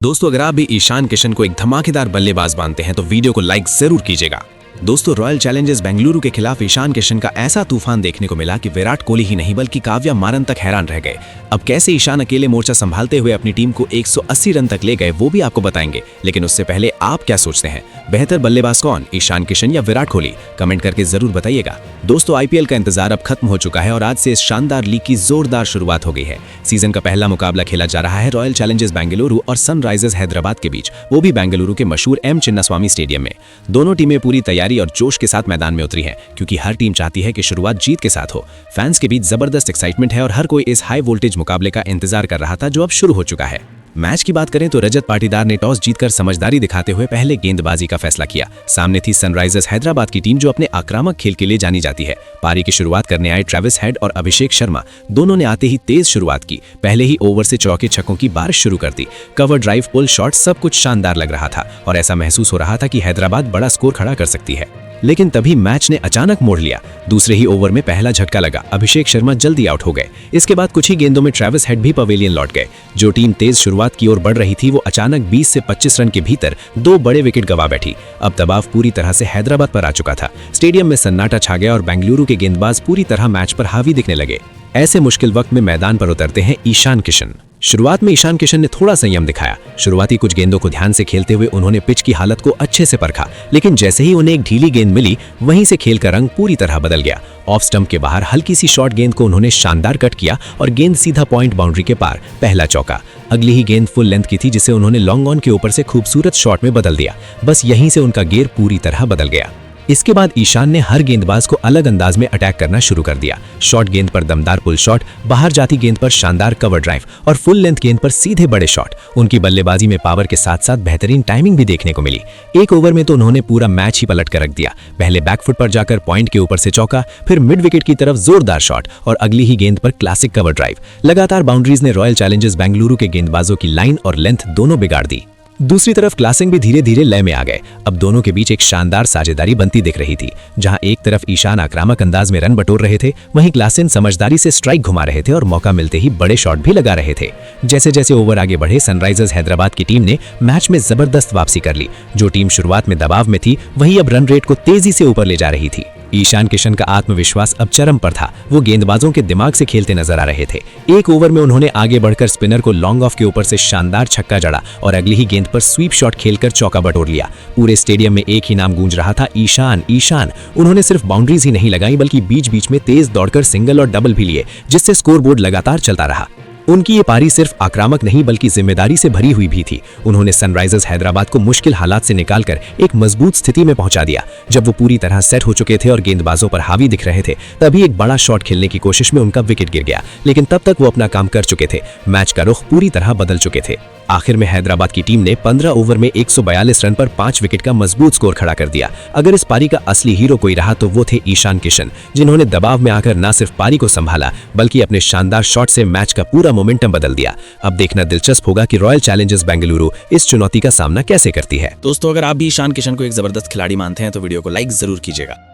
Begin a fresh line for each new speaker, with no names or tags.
दोस्तों अगर आप भी ईशान किशन को एक धमाकेदार बल्लेबाज मानते हैं तो वीडियो को लाइक जरूर कीजिएगा। दोस्तों रॉयल चैलेंजर्स बेंगलुरु के खिलाफ ईशान किशन का ऐसा तूफान देखने को मिला कि विराट कोहली ही नहीं बल्कि काव्या मारन तक हैरान रह गए। अब कैसे ईशान अकेले मोर्चा संभालते हुए अपनी टीम को 180 रन तक ले गए वो भी आपको बताएंगे, लेकिन उससे पहले आप क्या सोचते हैं, बेहतर बल्लेबाज कौन, ईशान किशन या विराट कोहली? कमेंट करके जरूर बताइएगा। दोस्तों आईपीएल का इंतजार अब खत्म हो चुका है और आज से इस शानदार लीग की जोरदार शुरुआत हो गई है। सीजन का पहला मुकाबला खेला जा रहा है रॉयल चैलेंजर्स बेंगलुरु और सनराइजर्स हैदराबाद के बीच, वो भी बेंगलुरु के मशहूर एम चिन्नास्वामी स्टेडियम में। दोनों टीमें पूरी तैयारी और जोश के साथ मैदान में उतरी हैं, क्योंकि हर टीम चाहती है कि शुरुआत जीत के साथ हो। फैंस के बीच जबरदस्त एक्साइटमेंट है और हर कोई इस हाई वोल्टेज मुकाबले का इंतजार कर रहा था जो अब शुरू हो चुका है। मैच की बात करें तो रजत पाटीदार ने टॉस जीतकर समझदारी दिखाते हुए पहले गेंदबाजी का फैसला किया। सामने थी सनराइजर्स हैदराबाद की टीम जो अपने आक्रामक खेल के लिए जानी जाती है। पारी की शुरुआत करने आए ट्रेविस हेड और अभिषेक शर्मा, दोनों ने आते ही तेज शुरुआत की। पहले ही ओवर से चौके छक्कों की बारिश शुरू कर दी। कवर ड्राइव, पुल शॉट, सब कुछ शानदार लग रहा था और ऐसा महसूस हो रहा था कि हैदराबाद बड़ा स्कोर खड़ा कर सकती है। लेकिन तभी मैच ने अचानक मोड़ लिया। दूसरे ही ओवर में पहला झटका लगा, अभिषेक शर्मा जल्दी आउट हो गए। इसके बाद कुछ ही गेंदों में ट्रेविस हेड भी पवेलियन लौट गए। जो टीम तेज शुरुआत की ओर बढ़ रही थी वो अचानक 20 से 25 रन के भीतर 2 बड़े विकेट गंवा बैठी। अब दबाव पूरी तरह से हैदराबाद पर आ चुका था। स्टेडियम में सन्नाटा छा गया और बेंगलुरु के गेंदबाज पूरी तरह मैच पर हावी दिखने लगे। ऐसे मुश्किल वक्त में मैदान पर उतरते हैं ईशान किशन। शुरुआत में ईशान किशन ने थोड़ा संयम दिखाया। शुरुआती कुछ गेंदों को ध्यान से खेलते हुए उन्होंने पिच की हालत को अच्छे से परखा, लेकिन जैसे ही उन्हें एक ढीली गेंद मिली वहीं से खेल का रंग पूरी तरह बदल गया। ऑफ स्टंप के बाहर हल्की सी शॉर्ट गेंद को उन्होंने शानदार कट किया और गेंद सीधा पॉइंट बाउंड्री के पार, पहला चौका। अगली ही गेंद फुल लेंथ की थी जिसे उन्होंने लॉन्ग ऑन के ऊपर से खूबसूरत शॉट में बदल दिया। बस यहीं से उनका गियर पूरी तरह बदल गया। इसके बाद ईशान ने हर गेंदबाज को अलग अंदाज में अटैक करना शुरू कर दिया। शॉर्ट गेंद पर दमदार पुल शॉट, बाहर जाती गेंद पर शानदार कवर ड्राइव और फुल लेंथ गेंद पर सीधे बड़े शॉट। उनकी बल्लेबाजी में पावर के साथ साथ बेहतरीन टाइमिंग भी देखने को मिली। एक ओवर में तो उन्होंने पूरा मैच ही पलट कर रख दिया। पहले बैकफुट पर जाकर पॉइंट के ऊपर से चौका, फिर मिड विकेट की तरफ जोरदार शॉट और अगली ही गेंद पर क्लासिक कवर ड्राइव। लगातार बाउंड्रीज ने रॉयल चैलेंजर्स बेंगलुरु के गेंदबाजों की लाइन और लेंथ दोनों बिगाड़ दी। दूसरी तरफ क्लासिंग भी धीरे धीरे लय में आ गए। अब दोनों के बीच एक शानदार साझेदारी बनती दिख रही थी। जहां एक तरफ ईशान आक्रामक अंदाज में रन बटोर रहे थे, वहीं क्लासिन समझदारी से स्ट्राइक घुमा रहे थे और मौका मिलते ही बड़े शॉट भी लगा रहे थे। जैसे जैसे ओवर आगे बढ़े, सनराइजर्स हैदराबाद की टीम ने मैच में जबरदस्त वापसी कर ली। जो टीम शुरुआत में दबाव में थी वही अब रन रेट को तेजी से ऊपर ले जा रही थी। ईशान किशन का आत्मविश्वास अब चरम पर था। वो गेंदबाजों के दिमाग से खेलते नजर आ रहे थे। एक ओवर में उन्होंने आगे बढ़कर स्पिनर को लॉन्ग ऑफ के ऊपर से शानदार छक्का जड़ा और अगली ही गेंद पर स्वीप शॉट खेलकर चौका बटोर लिया। पूरे स्टेडियम में एक ही नाम गूंज रहा था, ईशान ईशान। उन्होंने सिर्फ बाउंड्रीज ही नहीं लगाई बल्कि बीच बीच में तेज दौड़कर सिंगल और डबल भी लिए, जिससे स्कोरबोर्ड लगातार चलता रहा। उनकी ये पारी सिर्फ आक्रामक नहीं बल्कि जिम्मेदारी से भरी हुई भी थी। उन्होंने सनराइजर्स हैदराबाद को मुश्किल हालात से निकालकर एक मजबूत स्थिति में पहुंचा दिया। जब वो पूरी तरह सेट हो चुके थे और गेंदबाजों पर हावी दिख रहे थे, तभी एक बड़ा शॉट खेलने की कोशिश में उनका विकेट गिर गया, लेकिन तब तक वो अपना काम कर चुके थे। मैच का रुख पूरी तरह बदल चुके थे। आखिर में हैदराबाद की टीम ने 15 ओवर में 142 रन पर 5 विकेट का मजबूत स्कोर खड़ा कर दिया। अगर इस पारी का असली हीरो कोई रहा तो वो थे ईशान किशन, जिन्होंने दबाव में आकर न सिर्फ पारी को संभाला बल्कि अपने शानदार शॉट से मैच का पूरा मोमेंटम बदल दिया। अब देखना दिलचस्प होगा कि रॉयल चैलेंजर्स बेंगलुरु इस चुनौती का सामना कैसे करती है।
दोस्तों अगर आप भी ईशान किशन को एक जबरदस्त खिलाड़ी मानते हैं तो वीडियो को लाइक जरूर कीजिएगा।